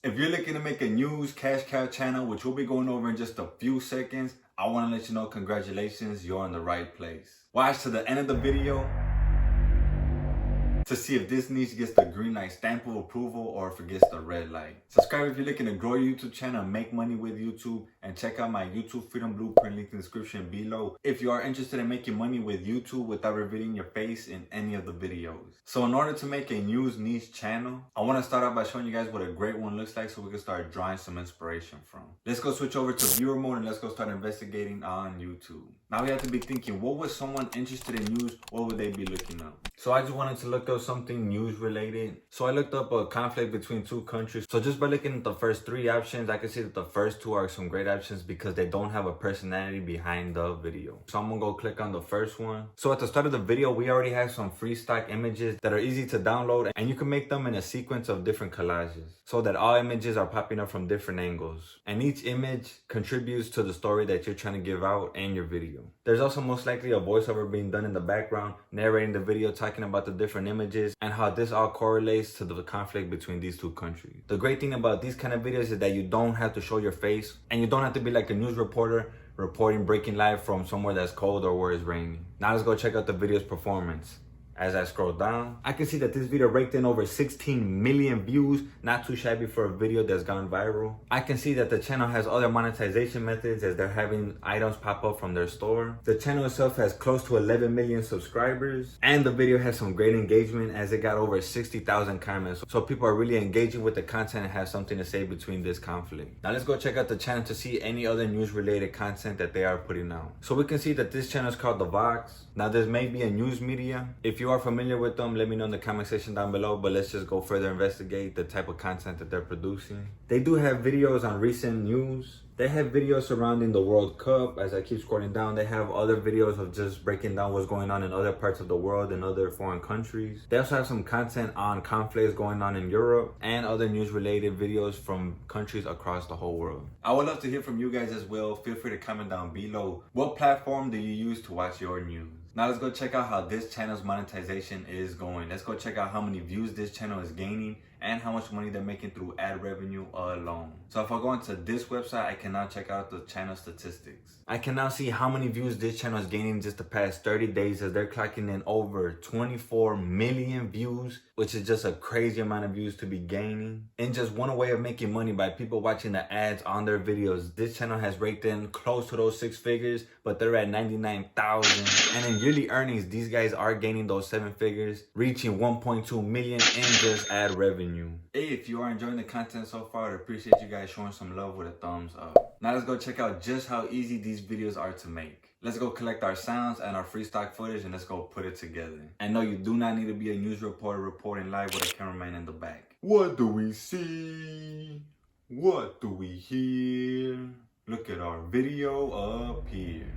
If you're looking to make a news cash cow channel, which we'll be going over in just a few seconds, I want to let you know congratulations, you're in the right place. Watch to the end of the video to see if this niche gets the green light stamp of approval or if it gets the red light. Subscribe if you're looking to grow your YouTube channel and make money with YouTube, and check out my YouTube Freedom Blueprint link in the description below if you are interested in making money with YouTube without revealing your face in any of the videos. So in order to make a news niche channel, I want to start out by showing you guys what a great one looks like so we can start drawing some inspiration from. Let's go switch over to viewer mode and let's go start investigating on YouTube. Now we have to be thinking, what was someone interested in news? What would they be looking up? So I just wanted to look up something news related. So I looked up a conflict between two countries. So just by looking at the first three options, I can see that the first two are some great options because they don't have a personality behind the video. So I'm gonna go click on the first one. So at the start of the video, we already have some free stock images that are easy to download, and you can make them in a sequence of different collages so that all images are popping up from different angles. And each image contributes to the story that you're trying to give out in your video. There's also most likely a voiceover being done in the background, narrating the video, talking about the different images and how this all correlates to the conflict between these two countries. The great thing about these kind of videos is that you don't have to show your face and you don't have to be like a news reporter reporting breaking live from somewhere that's cold or where it's raining. Now let's go check out the video's performance. As I scroll down, I can see that this video raked in over 16 million views, not too shabby for a video that's gone viral. I can see that the channel has other monetization methods as they're having items pop up from their store. The channel itself has close to 11 million subscribers, and the video has some great engagement as it got over 60,000 comments. So people are really engaging with the content and have something to say between this conflict. Now let's go check out the channel to see any other news related content that they are putting out. So we can see that this channel is called The Vox. Now this may be a news media. If you are familiar with them, let me know in the comment section down below, but let's just go further investigate the type of content that they're producing. They do have videos on recent news. They have videos surrounding the World Cup. As I keep scrolling down, they have other videos of just breaking down what's going on in other parts of the world and other foreign countries. They also have some content on conflicts going on in Europe and other news related videos from countries across the whole world. I would love to hear from you guys as well. Feel free to comment down below. What platform do you use to watch your news? Now let's go check out how this channel's monetization is going. Let's go check out how many views this channel is gaining and how much money they're making through ad revenue alone. So if I go into this website, I can now check out the channel statistics. I can now see how many views this channel is gaining just the past 30 days as they're clocking in over 24 million views, which is just a crazy amount of views to be gaining. And just one way of making money by people watching the ads on their videos. This channel has raked in close to those 6 figures, but they're at 99,000. And in yearly earnings, these guys are gaining those 7 figures, reaching 1.2 million in just ad revenue. If you are enjoying the content so far, I'd appreciate you guys showing some love with a thumbs up. Now let's go check out just how easy these videos are to make. Let's go collect our sounds and our free stock footage and let's go put it together. And no, you do not need to be a news reporter reporting live with a cameraman in the back. What do we see? What do we hear? Look at our video up here.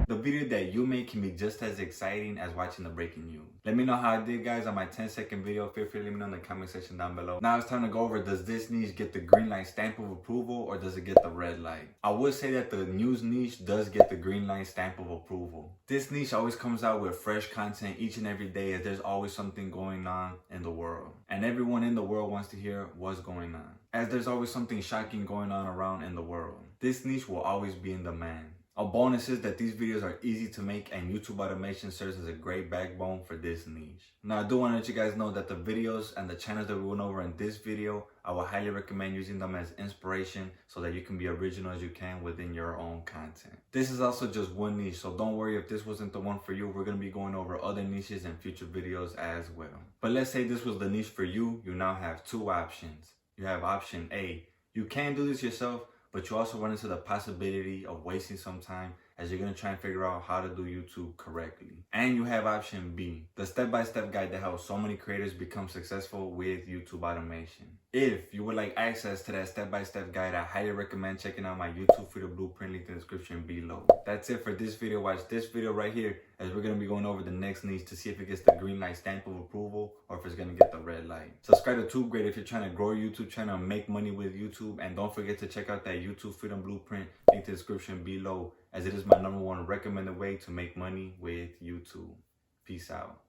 The video that you make can be just as exciting as watching the breaking news. Let me know how I did, guys, on my 10-second video. Feel free to let me know in the comment section down below. Now it's time to go over, does this niche get the green light stamp of approval or does it get the red light? I would say that the news niche does get the green light stamp of approval. This niche always comes out with fresh content each and every day as there's always something going on in the world. And everyone in the world wants to hear what's going on, as there's always something shocking going on around in the world. This niche will always be in demand. A bonus is that these videos are easy to make and YouTube automation serves as a great backbone for this niche. Now I do want to let you guys know that the videos and the channels that we went over in this video, I would highly recommend using them as inspiration so that you can be original as you can within your own content. This is also just one niche, so don't worry if this wasn't the one for you. We're going to be going over other niches in future videos as well. But let's say this was the niche for you. You now have two options. You have option A. You can do this yourself, but you also run into the possibility of wasting some time as you're going to try and figure out how to do YouTube correctly. And you have option B, the step-by-step guide that helps so many creators become successful with YouTube automation. If you would like access to that step-by-step guide, I highly recommend checking out my YouTube Freedom Blueprint link in the description below. That's it for this video. Watch this video right here as we're going to be going over the next niche to see if it gets the green light stamp of approval or if it's going to get the red light. Subscribe to TubeGreat if you're trying to grow your YouTube channel and make money with YouTube. And don't forget to check out that YouTube Freedom Blueprint link to the description below, as it is my #1 recommended way to make money with YouTube. Peace out.